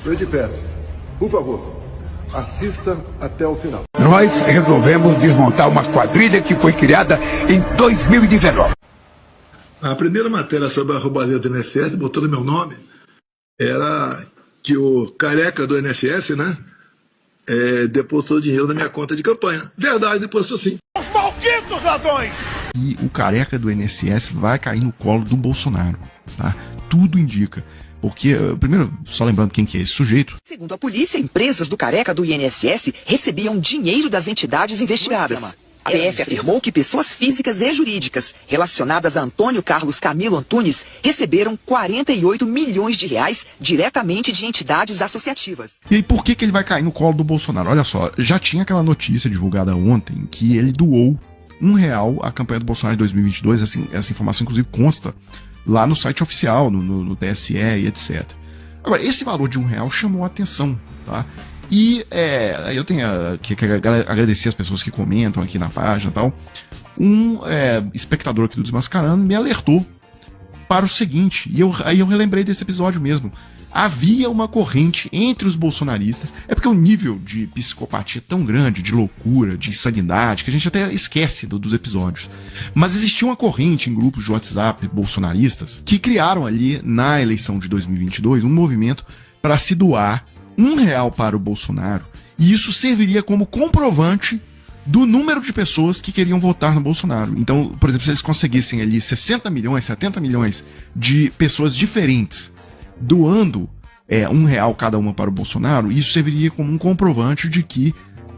Eu te peço, por favor, assista até o final. Nós resolvemos desmontar uma quadrilha que foi criada em 2019. A primeira matéria sobre a roubalheira do INSS, botando meu nome, era que o careca do INSS, né, depositou dinheiro na minha conta de campanha. Verdade, depositou sim. Os malditos ladrões! E o careca do INSS vai cair no colo do Bolsonaro, tá? Tudo indica. Porque, primeiro, só lembrando quem que é esse sujeito. Segundo a polícia, empresas do careca do INSS recebiam dinheiro das entidades investigadas. A PF afirmou que pessoas físicas e jurídicas relacionadas a Antônio Carlos Camilo Antunes receberam 48 milhões de reais diretamente de entidades associativas. E aí, por que ele vai cair no colo do Bolsonaro? Olha só, já tinha aquela notícia divulgada ontem que ele doou R$1 à campanha do Bolsonaro em 2022. Assim, essa informação, inclusive, consta lá no site oficial, no TSE e etc. Agora, esse valor de R$1 chamou a atenção, tá? E eu tenho que agradecer as pessoas que comentam aqui na página e tal. Um espectador aqui do Desmascarando me alertou para o seguinte, e aí eu relembrei desse episódio mesmo. Havia uma corrente entre os bolsonaristas, é porque o nível de psicopatia é tão grande, de loucura, de insanidade, que a gente até esquece dos episódios. Mas existia uma corrente em grupos de WhatsApp bolsonaristas que criaram ali, na eleição de 2022, um movimento para se doar R$1 para o Bolsonaro, e isso serviria como comprovante do número de pessoas que queriam votar no Bolsonaro. Então, por exemplo, se eles conseguissem ali 60 milhões, 70 milhões de pessoas diferentes doando R$1 cada uma para o Bolsonaro, isso serviria como um comprovante de que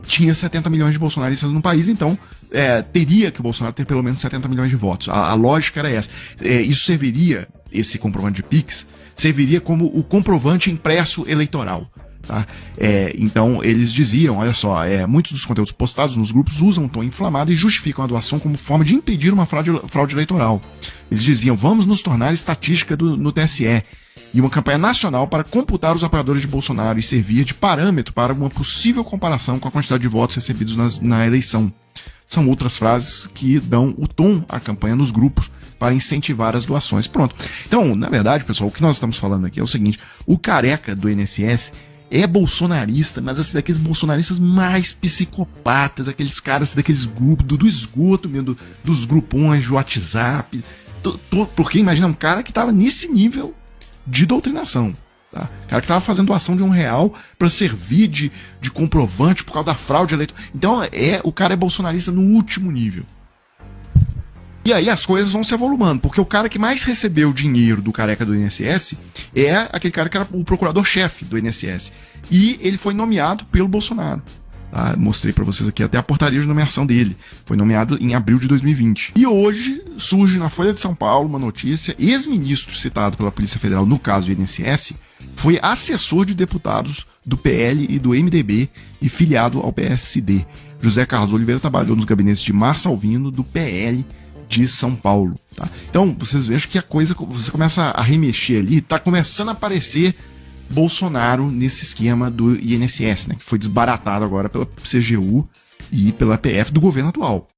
tinha 70 milhões de bolsonaristas no país, então teria que o Bolsonaro ter pelo menos 70 milhões de votos. A lógica era essa. Isso serviria, esse comprovante de Pix, serviria como o comprovante impresso eleitoral. Tá? Então eles diziam, olha só, muitos dos conteúdos postados nos grupos usam um tom inflamado e justificam a doação como forma de impedir uma fraude eleitoral. Eles diziam, vamos nos tornar estatística no TSE e uma campanha nacional para computar os apoiadores de Bolsonaro e servir de parâmetro para uma possível comparação com a quantidade de votos recebidos na eleição. São outras frases que dão o tom à campanha nos grupos para incentivar as doações. Pronto. Então, na verdade, pessoal, o que nós estamos falando aqui é o seguinte, o careca do INSS é bolsonarista, mas assim, daqueles bolsonaristas mais psicopatas, aqueles caras daqueles grupos, do esgoto mesmo, dos grupões de WhatsApp, porque imagina um cara que estava nesse nível de doutrinação, tá? Cara que estava fazendo doação de R$1 para servir de comprovante por causa da fraude eleitoral. Então o cara é bolsonarista no último nível. E aí as coisas vão se evoluindo, porque o cara que mais recebeu dinheiro do careca do INSS é aquele cara que era o procurador-chefe do INSS. E ele foi nomeado pelo Bolsonaro. Tá? Mostrei para vocês aqui até a portaria de nomeação dele. Foi nomeado em abril de 2020. E hoje surge na Folha de São Paulo uma notícia, ex-ministro citado pela Polícia Federal no caso do INSS, foi assessor de deputados do PL e do MDB e filiado ao PSD. José Carlos Oliveira trabalhou nos gabinetes de Março Alvino, do PL de São Paulo, tá? Então, vocês vejam que a coisa, você começa a remexer ali, tá começando a aparecer Bolsonaro nesse esquema do INSS, né? Que foi desbaratado agora pela CGU e pela PF do governo atual.